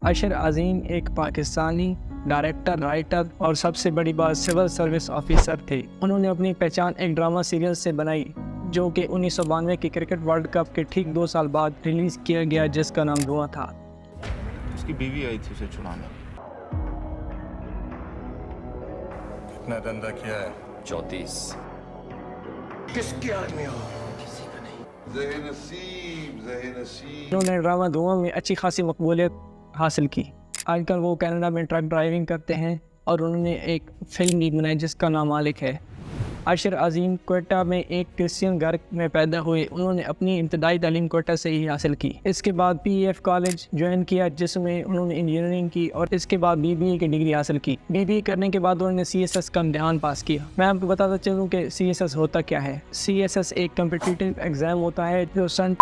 عاشر عظیم ایک Pakistani director, writer اور سب سے بڑی بات سول سروس آفیسر تھے۔ انہوں نے اپنی پہچان ایک ڈرامہ سیریل سے بنائی جو کہ 1992 کے کرکٹ ورلڈ کپ کے ٹھیک 2 سال بعد ریلیز کیا گیا، جس کا نام دھواں تھا۔ اس کی بیوی آئی تھی اسے چھڑانے۔ کتنا دندہ کیا ہے؟ 34۔ کس کی آدمی ہو؟ انہوں نے ڈرامہ دھواں میں اچھی خاصی مقبولیت حاصل کی۔ آج کل وہ کینیڈا میں ٹرک ڈرائیونگ کرتے ہیں اور انہوں نے ایک فلم بھی بنائی جس کا نام مالک ہے۔ عاشر عظیم کوئٹہ میں ایک کرسچین گھر میں پیدا ہوئے۔ انہوں نے اپنی ابتدائی تعلیم کوئٹہ سے ہی حاصل کی۔ اس کے بعد پی ایف کالج جوائن کیا جس میں انہوں نے انجینئرنگ کی اور اس کے بعد بی بی اے کی ڈگری حاصل کی۔ بی بی اے کرنے کے بعد انہوں نے سی ایس ایس کا امتحان پاس کیا۔ میں آپ کو بتاتا چلوں کہ سی ایس ایس ہوتا کیا ہے۔ سی ایس ایس ایک کمپٹیٹیو ایگزام ہوتا ہے جو سنٹ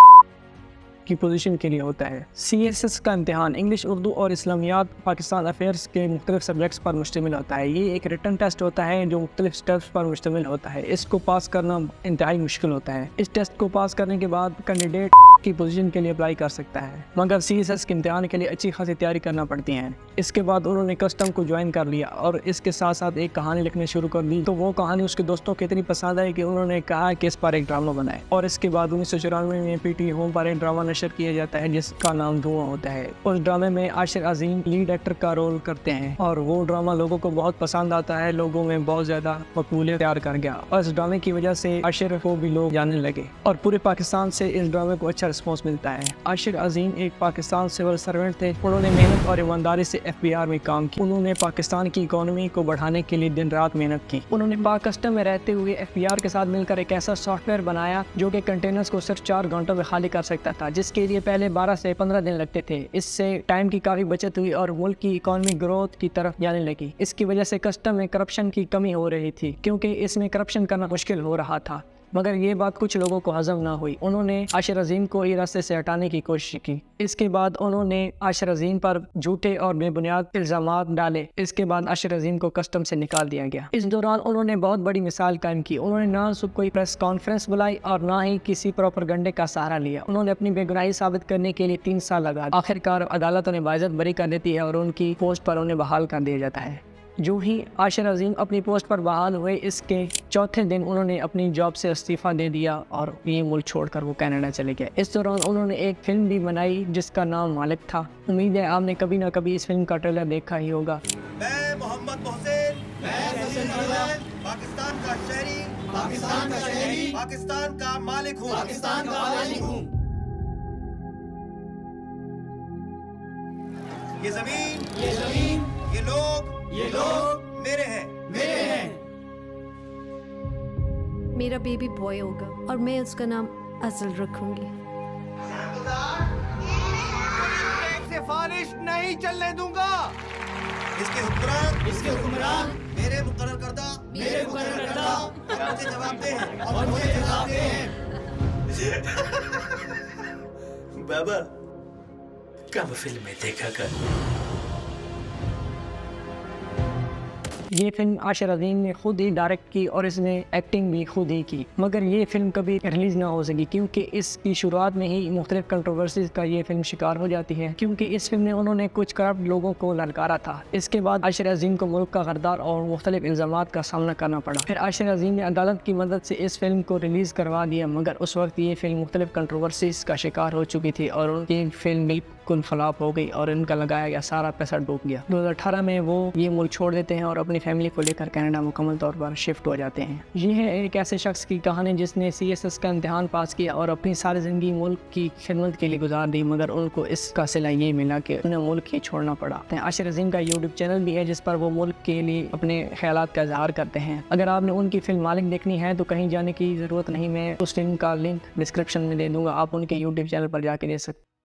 کی پوزیشن کے لیے ہوتا ہے۔ سی ایس ایس کا امتحان انگلش، اردو اور اسلامیات پاکستان افیئرس کے مختلف سبجیکٹس پر مشتمل ہوتا ہے۔ یہ ایک ریٹن ٹیسٹ ہوتا ہے جو مختلف سٹیپس پر مشتمل ہوتا ہے۔ اس کو پاس کرنا انتہائی مشکل ہوتا ہے۔ اس ٹیسٹ کو پاس کرنے کے بعد کینڈیڈیٹ کی پوزیشن کے لیے اپلائی کر سکتا ہے، مگر سی ایس ایس کے امتحان کے لیے اچھی خاصی تیاری کرنا پڑتی ہے۔ اس کے بعد انہوں نے کسٹم کو جوائن کر لیا اور اس کے ساتھ ساتھ ایک کہانی لکھنے شروع کر دی۔ تو وہ کہانی اس کے دوستوں کو اتنی پسند آئی کہ انہوں نے کہا کہ اس پر ایک ڈرامہ بنائے، اور اس کے بعد 1994 میں پی ٹی ہوم پر ایک ڈرامہ نشر کیا جاتا ہے جس کا نام دھواں ہوتا ہے۔ اس ڈرامے میں عاشر عظیم لیڈ ایکٹر کا رول کرتے ہیں اور وہ ڈرامہ لوگوں کو بہت پسند آتا ہے، لوگوں میں بہت زیادہ مقبولیت تیار کر گیا اور اس ڈرامے کی وجہ سے عاشر کو بھی لوگ جاننے لگے اور پورے پاکستان سے اس ڈرامے کو اچھا رسپانس ملتا ہے۔ عاشر عظیم ایک پاکستان سول سرونٹ تھے۔ انہوں نے محنت اور ایمانداری سے ایف بی آر میں کام کیا۔ انہوں نے پاکستان کی اکانومی کو بڑھانے کے لیے دن رات محنت کی۔ انہوں نے پاک کسٹم میں رہتے ہوئے ایف بی آر کے ساتھ مل کر ایک ایسا سافٹ ویئر بنایا جو کہ کنٹینرز کو صرف 4 گھنٹوں میں خالی کر سکتا تھا، جس کے لیے پہلے 12 سے 15 دن لگتے تھے۔ اس سے ٹائم کی کافی بچت ہوئی اور ملک کی اکانومی گروتھ کی طرف جانے لگی۔ اس کی وجہ سے کسٹم میں کرپشن کی کمی ہو رہی تھی کیونکہ اس میں کرپشن کرنا مشکل ہو رہا تھا، مگر یہ بات کچھ لوگوں کو ہضم نہ ہوئی۔ انہوں نے عاشر عظیم کو ہی راستے سے ہٹانے کی کوشش کی۔ اس کے بعد انہوں نے عاشر عظیم پر جھوٹے اور بے بنیاد الزامات ڈالے۔ اس کے بعد عاشر عظیم کو کسٹم سے نکال دیا گیا۔ اس دوران انہوں نے بہت بڑی مثال قائم کی۔ انہوں نے نہ صرف کوئی پریس کانفرنس بلائی اور نہ ہی کسی پروپیگنڈے کا سہارا لیا۔ انہوں نے اپنی بے گناہی ثابت کرنے کے لیے 3 سال لگا۔ آخرکار عدالت انہیں باعزت بری کر دیتی ہے اور ان کی پوسٹ پر انہیں بحال کر دیا جاتا ہے۔ جو ہی عاشر عظیم اپنی پوسٹ پر بحال ہوئے، اس کے چوتھے دن انہوں نے اپنی جاب سے استعفیٰ دے دیا اور یہ ملک چھوڑ کر وہ کینیڈا چلے گئے۔ اس دوران انہوں نے ایک فلم بھی بنائی جس کا نام مالک تھا۔ امید ہے آپ نے کبھی نہ کبھی اس فلم کا ٹریلر دیکھا ہی ہوگا۔ میں محمد محسن، پاکستان کا شہری، پاکستان کا مالک ہوں۔ یہ زمین، یہ لوگ میرے ہیں۔ میرا بیبی بوائے ہوگا اور میں اس کا نام ازل رکھوں گی۔ سفارش نہیں چلنے دوں گا۔ اس کے حکمران میرے مقرر کردہ مجھے جواب دے ہیں۔ بابا کم فلمیں دیکھا کر۔ یہ فلم عاشر عظیم نے خود ہی ڈائریکٹ کی اور اس نے ایکٹنگ بھی خود ہی کی، مگر یہ فلم کبھی ریلیز نہ ہو سکی کیونکہ اس کی شروعات میں ہی مختلف کنٹروورسیز کا یہ فلم شکار ہو جاتی ہے، کیونکہ اس فلم میں انہوں نے کچھ کرپٹ لوگوں کو للکارا تھا۔ اس کے بعد عاشر عظیم کو ملک کا غدار اور مختلف الزامات کا سامنا کرنا پڑا۔ پھر عاشر عظیم نے عدالت کی مدد سے اس فلم کو ریلیز کروا دیا، مگر اس وقت یہ فلم مختلف کنٹروورسیز کا شکار ہو چکی تھی اور ان کی فلم بالکل فلاپ ہو گئی اور ان کا لگایا گیا سارا پیسہ ڈوب گیا۔ 2018 میں وہ یہ ملک چھوڑ دیتے ہیں اور اپنی فیملی کو لے کر کینیڈا مکمل طور پر شفٹ ہو جاتے ہیں۔ یہ ہے ایک ایسے شخص کی کہانی جس نے سی ایس ایس کا امتحان پاس کیا اور اپنی ساری زندگی ملک کی خدمت کے لیے گزار دی، مگر ان کو اس کا صلہ یہ ملا کہ انہیں ملک ہی چھوڑنا پڑا۔ عاشر عظیم کا یوٹیوب چینل بھی ہے جس پر وہ ملک کے لیے اپنے خیالات کا اظہار کرتے ہیں۔ اگر آپ نے ان کی فلم مالک دیکھنی ہے تو کہیں جانے کی ضرورت نہیں، میں اس فلم کا لنک ڈسکرپشن میں دے دوں گا، آپ ان کے یوٹیوب چینل پر جا کے دیکھ سکتے ہیں۔